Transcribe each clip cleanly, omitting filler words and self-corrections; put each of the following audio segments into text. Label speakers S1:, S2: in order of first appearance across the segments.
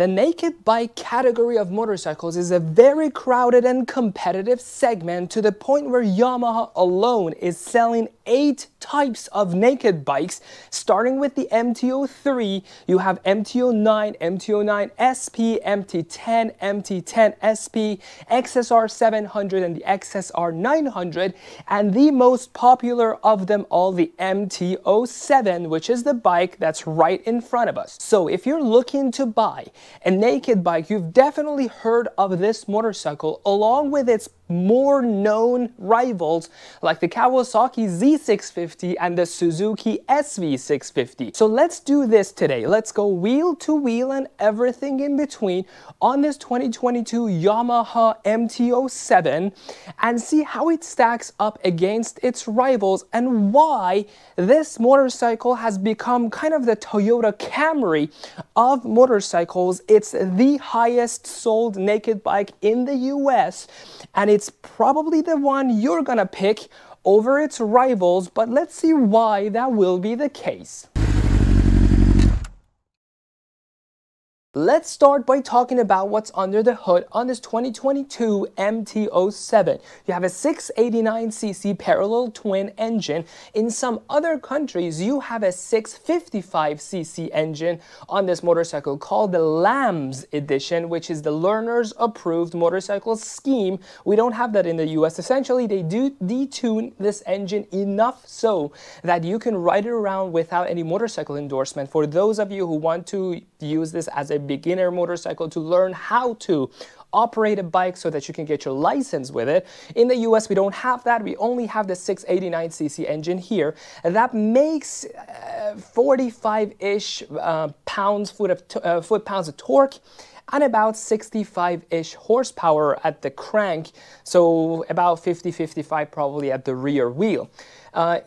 S1: The naked bike category of motorcycles is a very crowded and competitive segment to the point where Yamaha alone is selling 8 types of naked bikes, starting with the MT-03, you have MT-09, MT-09 SP, MT-10, MT-10 SP, XSR 700 and the XSR 900, and the most popular of them all, the MT-07, which is the bike that's right in front of us. So if you're looking to buy a naked bike, you've definitely heard of this motorcycle along with its more known rivals like the Kawasaki Z650 and the Suzuki SV650. So let's do this today. Let's go wheel to wheel and everything in between on this 2022 Yamaha MT-07 and see how it stacks up against its rivals and why this motorcycle has become kind of the Toyota Camry of motorcycles. It's the highest sold naked bike in the US, and it's probably the one you're gonna pick over its rivals, but let's see why that will be the case. Let's start by talking about what's under the hood on this 2022 MT-07. You have a 689cc parallel twin engine. In some other countries, you have a 655cc engine on this motorcycle called the Lambs edition, which is the Learner's Approved Motorcycle Scheme. We don't have that in the US. Essentially, they do detune this engine enough so that you can ride it around without any motorcycle endorsement. For those of you who want to use this as a beginner motorcycle to learn how to operate a bike so that you can get your license with it. In the US, we don't have that. We only have the 689cc engine here. That makes 45-ish foot-pounds of torque and about 65-ish horsepower at the crank, so about 50-55 probably at the rear wheel.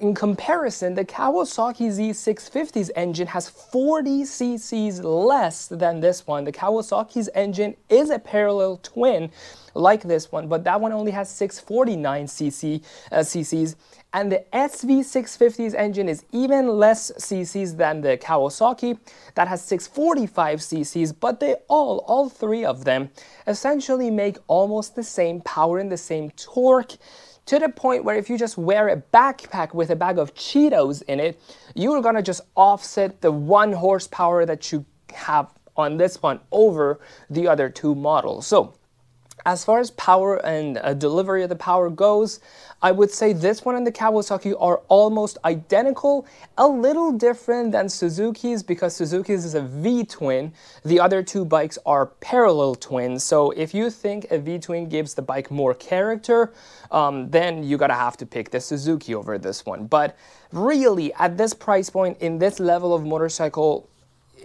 S1: In comparison, the Kawasaki Z650's engine has 40 cc's less than this one. The Kawasaki's engine is a parallel twin like this one, but that one only has 649 cc's, and the SV650's engine is even less cc's than the Kawasaki. That has 645 cc's, but they all three of them essentially make almost the same power and the same torque, to the point where if you just wear a backpack with a bag of Cheetos in it, you're gonna just offset the 1 horsepower that you have on this one over the other two models. So as far as power and delivery of the power goes, I would say this one and the Kawasaki are almost identical, a little different than Suzuki's because Suzuki's is a V-twin. The other two bikes are parallel twins. So if you think a V-twin gives the bike more character, then you gotta have to pick the Suzuki over this one. But really, at this price point, in this level of motorcycle,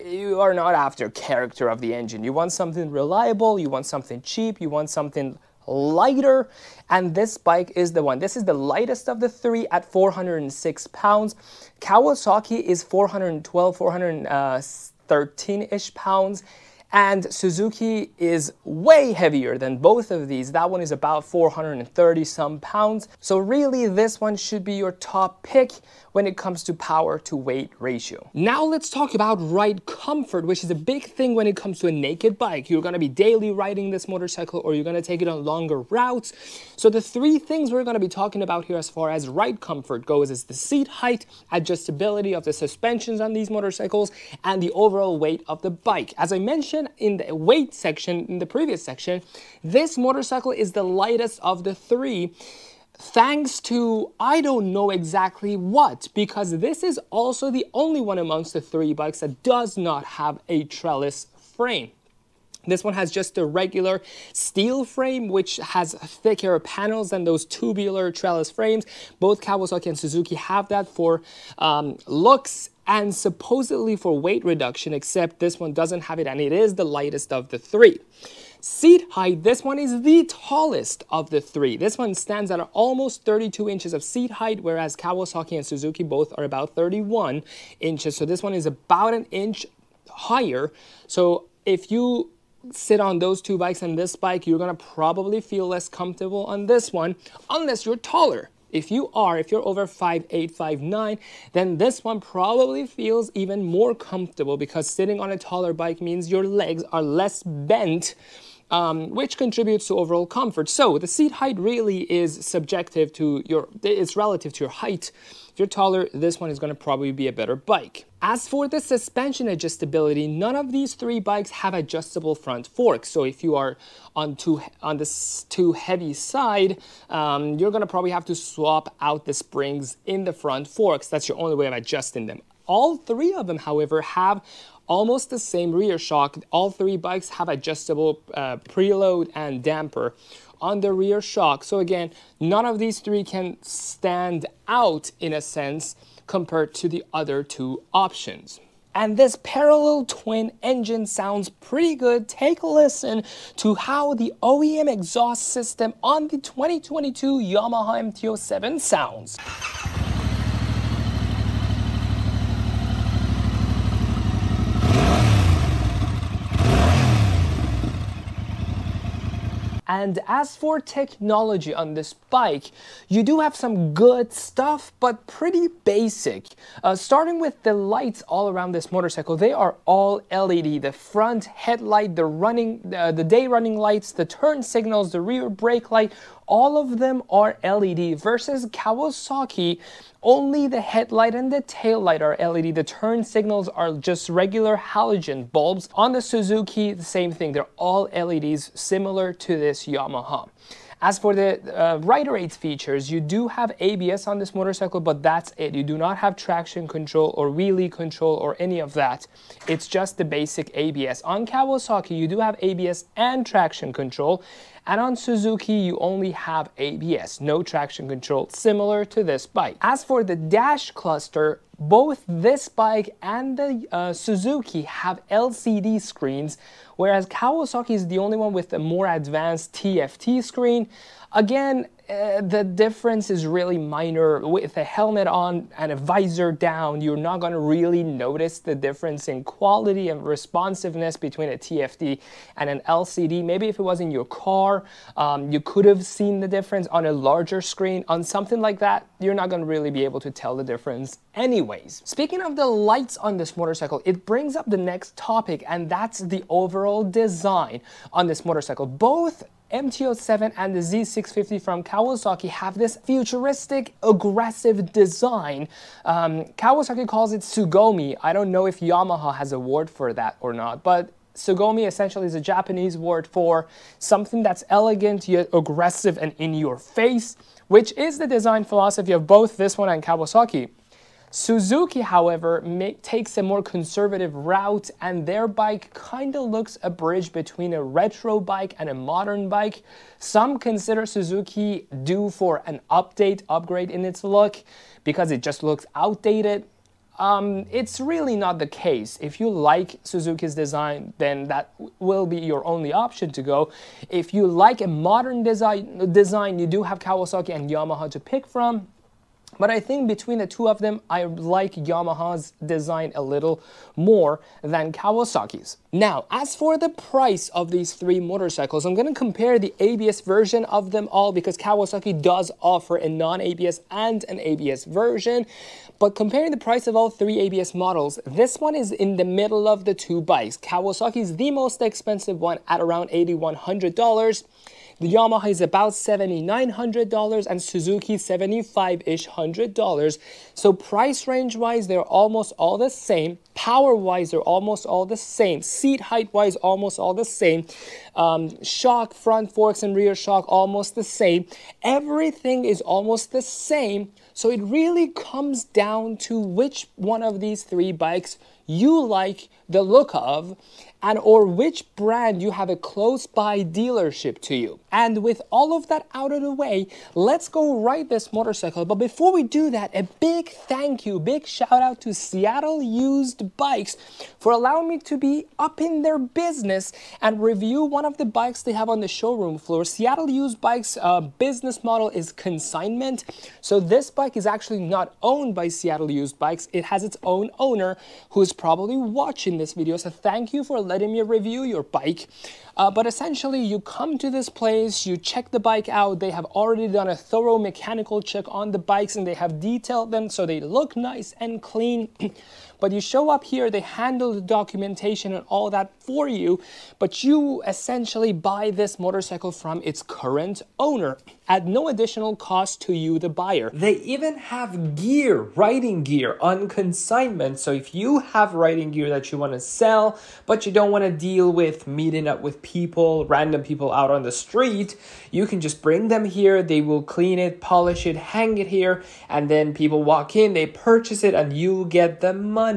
S1: you are not after character of the engine. You want something reliable, you want something cheap, you want something lighter, and this bike is the one. This is the lightest of the three at 406 pounds. Kawasaki is 412, 413-ish pounds. And Suzuki is way heavier than both of these. That one is about 430 some pounds. So really, this one should be your top pick when it comes to power to weight ratio. Now let's talk about ride comfort, which is a big thing when it comes to a naked bike. You're gonna be daily riding this motorcycle or you're gonna take it on longer routes. So the 3 things we're gonna be talking about here as far as ride comfort goes is the seat height, adjustability of the suspensions on these motorcycles, and the overall weight of the bike. As I mentioned in the weight section, in the previous section, this motorcycle is the lightest of the 3. Thanks to, I don't know exactly what, because this is also the only one amongst the 3 bikes that does not have a trellis frame. This one has just a regular steel frame, which has thicker panels than those tubular trellis frames. Both Kawasaki and Suzuki have that for looks and supposedly for weight reduction, except this one doesn't have it, and it is the lightest of the 3. Seat height, this one is the tallest of the 3. This one stands at almost 32 inches of seat height, whereas Kawasaki and Suzuki both are about 31 inches. So this one is about an inch higher. So if you sit on those 2 bikes and this bike, you're gonna probably feel less comfortable on this one, unless you're taller. If you're over 5'8", 5'9", then this one probably feels even more comfortable because sitting on a taller bike means your legs are less bent, which contributes to overall comfort. So the seat height really is subjective to it's relative to your height. If you're taller, this one is going to probably be a better bike. As for the suspension adjustability, none of these three bikes have adjustable front forks. So if you are on this too heavy side, you're going to probably have to swap out the springs in the front forks. That's your only way of adjusting them. All three of them, however, have almost the same rear shock. All three bikes have adjustable preload and damper on the rear shock. So again, none of these three can stand out in a sense compared to the other two options. And this parallel twin engine sounds pretty good. Take a listen to how the OEM exhaust system on the 2022 Yamaha MT-07 sounds. And as for technology on this bike, you do have some good stuff, but pretty basic. Starting with the lights all around this motorcycle, they are all LED. The front headlight, the day running lights, the turn signals, the rear brake light, all of them are LED versus Kawasaki. Only the headlight and the tail light are LED. The turn signals are just regular halogen bulbs. On the Suzuki, the same thing. They're all LEDs, similar to this Yamaha. As for the rider aids features, you do have ABS on this motorcycle, but that's it. You do not have traction control or wheelie control or any of that. It's just the basic ABS. On Kawasaki, you do have ABS and traction control. And on Suzuki, you only have ABS, no traction control, similar to this bike. As for the dash cluster, both this bike and the Suzuki have LCD screens, whereas Kawasaki is the only one with a more advanced TFT screen. Again, the difference is really minor. With a helmet on and a visor down, you're not going to really notice the difference in quality and responsiveness between a TFT and an LCD. Maybe if it was in your car, you could have seen the difference on a larger screen. On something like that, you're not going to really be able to tell the difference anyways. Speaking of the lights on this motorcycle, it brings up the next topic, and that's the overall design on this motorcycle. Both MT-07 and the Z650 from Kawasaki have this futuristic, aggressive design. Kawasaki calls it Sugomi. I don't know if Yamaha has a word for that or not, but Sugomi essentially is a Japanese word for something that's elegant yet aggressive and in your face, which is the design philosophy of both this one and Kawasaki. Suzuki, however, takes a more conservative route, and their bike kind of looks a bridge between a retro bike and a modern bike. Some consider Suzuki due for an upgrade in its look because it just looks outdated. It's really not the case. If you like Suzuki's design, then that will be your only option to go. If you like a modern design, you do have Kawasaki and Yamaha to pick from. But I think between the two of them, I like Yamaha's design a little more than Kawasaki's. Now, as for the price of these three motorcycles, I'm going to compare the ABS version of them all because Kawasaki does offer a non-ABS and an ABS version. But comparing the price of all three ABS models, this one is in the middle of the two bikes. Kawasaki is the most expensive one at around $8,100. The Yamaha is about $7,900 and Suzuki $7,500. So price range wise, they're almost all the same. Power wise, they're almost all the same. Seat height wise, almost all the same. Shock, front forks and rear shock, almost the same. Everything is almost the same. So it really comes down to which one of these three bikes you like the look of, and or which brand you have a close by dealership to you. And with all of that out of the way, let's go ride this motorcycle. But before we do that, a big thank you, big shout out to Seattle Used Bikes for allowing me to be up in their business and review one of the bikes they have on the showroom floor. Seattle Used Bikes business model is consignment. So this bike is actually not owned by Seattle Used Bikes. It has its own owner who is probably watching this video. So thank you for letting me review your bike. But essentially, you come to this place, you check the bike out. They have already done a thorough mechanical check on the bikes, and they have detailed them so they look nice and clean. But you show up here, they handle the documentation and all that for you, but you essentially buy this motorcycle from its current owner at no additional cost to you, the buyer. They even have gear, riding gear on consignment. So if you have riding gear that you want to sell, but you don't want to deal with meeting up with people, random people out on the street, you can just bring them here. They will clean it, polish it, hang it here, and then people walk in, they purchase it, and you get the money.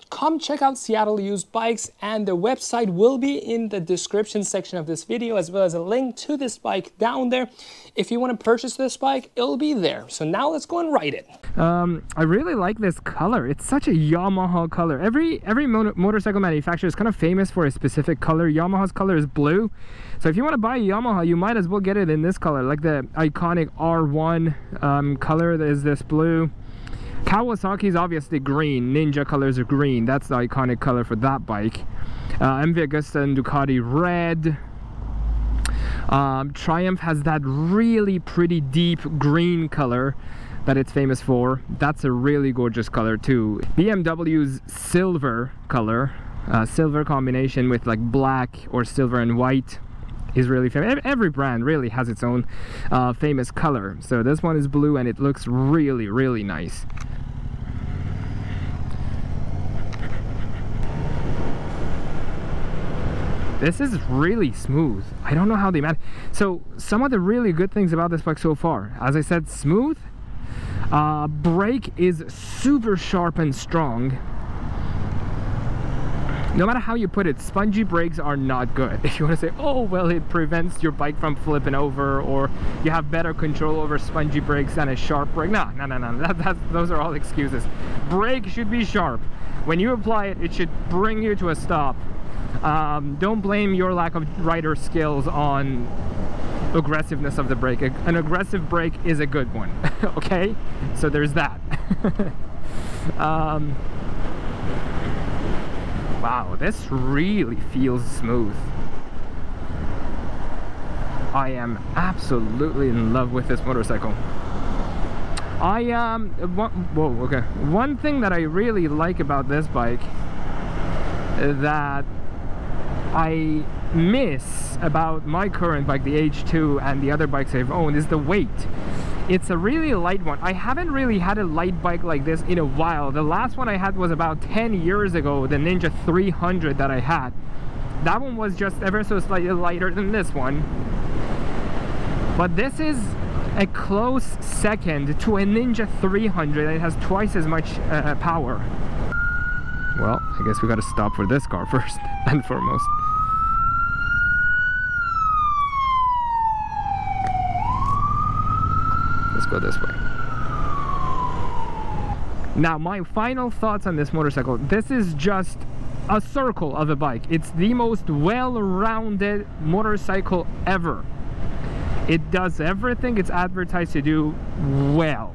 S1: Come check out Seattle Used Bikes, and the website will be in the description section of this video, as well as a link to this bike down there. If you want to purchase this bike, it'll be there. So now let's go and ride it. I really like this color. It's such a Yamaha color. Every motorcycle manufacturer is kind of famous for a specific color. Yamaha's color is blue. So if you want to buy a Yamaha, you might as well get it in this color, like the iconic R1 color that is this blue. Kawasaki is obviously green. Ninja colors are green. That's the iconic color for that bike. MV Agusta and Ducati red. Triumph has that really pretty deep green color that it's famous for. That's a really gorgeous color too. BMW's silver color, silver combination with like black or silver and white, is really famous. Every brand really has its own famous color. So this one is blue and it looks really, really nice. This is really smooth. I don't know how they manage. So some of the really good things about this bike so far, as I said, smooth. Brake is super sharp and strong. No matter how you put it, spongy brakes are not good. If you want to say, oh, well, it prevents your bike from flipping over, or you have better control over spongy brakes than a sharp brake. No. Those are all excuses. Brake should be sharp. When you apply it, it should bring you to a stop. Don't blame your lack of rider skills on aggressiveness of the brake. An aggressive brake is a good one. Okay? So there's that. Wow, this really feels smooth. I am absolutely in love with this motorcycle. One thing that I really like about this bike that I miss about my current bike, the H2, and the other bikes I've owned, is the weight. It's a really light one. I haven't really had a light bike like this in a while. The last one I had was about 10 years ago, the Ninja 300 that I had. That one was just ever so slightly lighter than this one. But this is a close second to a Ninja 300, and it has twice as much power. Well, I guess we gotta stop for this car first and foremost. Let's go this way. Now, my final thoughts on this motorcycle. This is just a circle of a bike. It's the most well-rounded motorcycle ever. It does everything it's advertised to do well.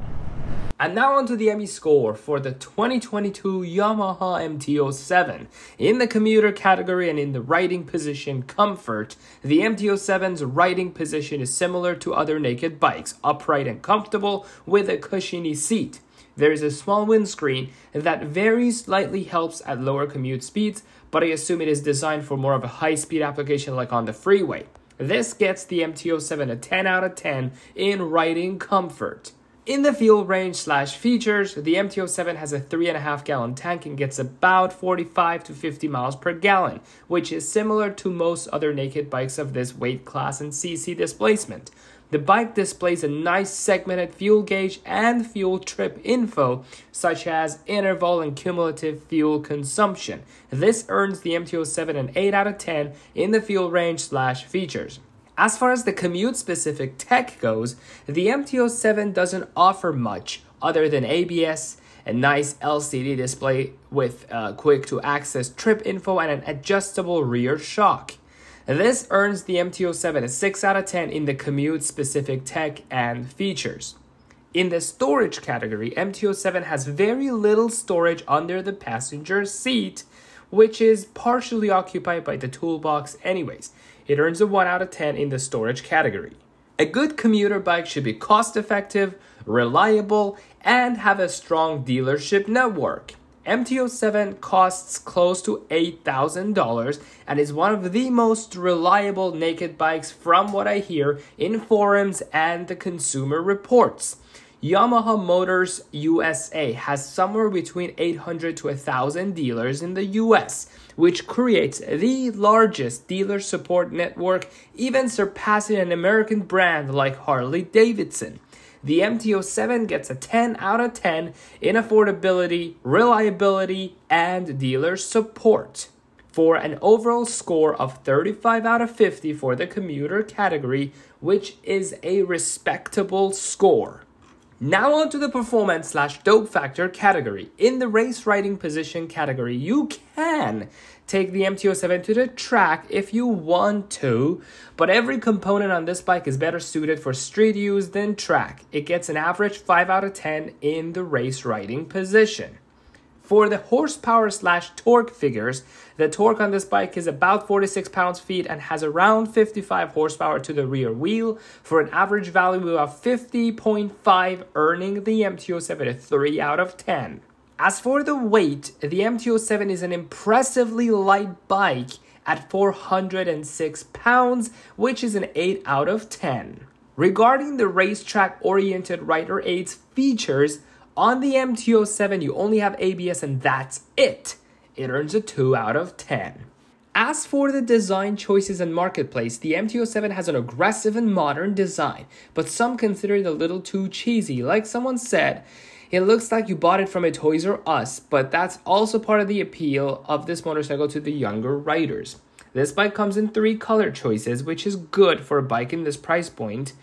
S1: And now onto the Emmy Score for the 2022 Yamaha MT-07. In the commuter category and in the riding position comfort, the MT-07's riding position is similar to other naked bikes, upright and comfortable with a cushiony seat. There is a small windscreen that very slightly helps at lower commute speeds, but I assume it is designed for more of a high-speed application like on the freeway. This gets the MT-07 a 10 out of 10 in riding comfort. In the fuel range / features, the MT-07 has a 3.5 gallon tank and gets about 45 to 50 miles per gallon, which is similar to most other naked bikes of this weight class and cc displacement. The bike displays a nice segmented fuel gauge and fuel trip info, such as interval and cumulative fuel consumption. This earns the MT-07 an 8 out of 10 in the fuel range / features. As far as the commute-specific tech goes, the MT-07 doesn't offer much other than ABS, a nice LCD display with quick-to-access trip info, and an adjustable rear shock. This earns the MT-07 a 6 out of 10 in the commute-specific tech and features. In the storage category, MT-07 has very little storage under the passenger seat, which is partially occupied by the toolbox anyways. It earns a 1 out of 10 in the storage category. A good commuter bike should be cost-effective, reliable, and have a strong dealership network. MT-07 costs close to $8,000 and is one of the most reliable naked bikes from what I hear in forums and the consumer reports. Yamaha Motors USA has somewhere between 800 to 1,000 dealers in the US, which creates the largest dealer support network, even surpassing an American brand like Harley-Davidson. The MT-07 gets a 10 out of 10 in affordability, reliability, and dealer support. For an overall score of 35 out of 50 for the commuter category, which is a respectable score. Now on to the performance/dope factor category. In the race riding position category, you can take the MT-07 to the track if you want to, but every component on this bike is better suited for street use than track. It gets an average 5 out of 10 in the race riding position. For the horsepower/torque figures, the torque on this bike is about 46 pounds-feet and has around 55 horsepower to the rear wheel for an average value of 50.5, earning the MT-07 a 3 out of 10. As for the weight, the MT-07 is an impressively light bike at 406 pounds, which is an 8 out of 10. Regarding the racetrack-oriented rider aids features, on the MT-07, you only have ABS and that's it. It earns a 2 out of 10. As for the design choices and marketplace, the MT-07 has an aggressive and modern design, but some consider it a little too cheesy. Like someone said, it looks like you bought it from a Toys R Us, but that's also part of the appeal of this motorcycle to the younger riders. This bike comes in 3 color choices, which is good for a bike in this price point.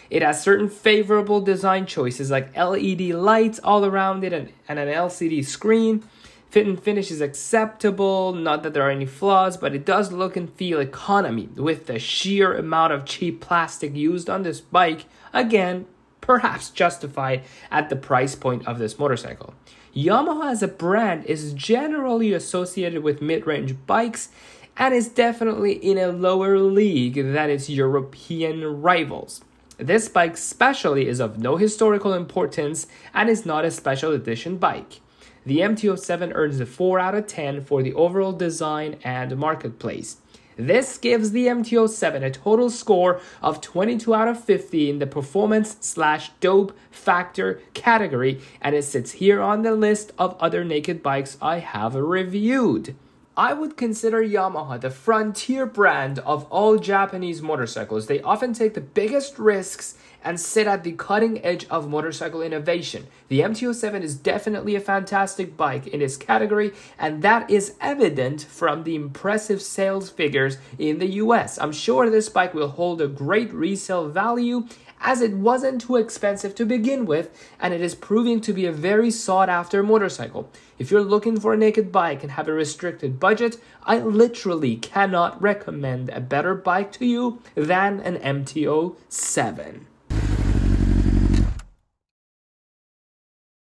S1: It has certain favorable design choices like LED lights all around it and an LCD screen. Fit and finish is acceptable, not that there are any flaws, but it does look and feel economy with the sheer amount of cheap plastic used on this bike. Again, perhaps justified at the price point of this motorcycle. Yamaha as a brand is generally associated with mid-range bikes and is definitely in a lower league than its European rivals. This bike especially is of no historical importance and is not a special edition bike. The MT-07 earns a 4 out of 10 for the overall design and marketplace. This gives the MT-07 a total score of 22 out of 50 in the performance/dope factor category, and it sits here on the list of other naked bikes I have reviewed. I would consider Yamaha the frontier brand of all Japanese motorcycles. They often take the biggest risks and sit at the cutting edge of motorcycle innovation. The MT-07 is definitely a fantastic bike in its category, and that is evident from the impressive sales figures in the US. I'm sure this bike will hold a great resale value as it wasn't too expensive to begin with, and it is proving to be a very sought-after motorcycle. If you're looking for a naked bike and have a restricted budget, I literally cannot recommend a better bike to you than an MT-07.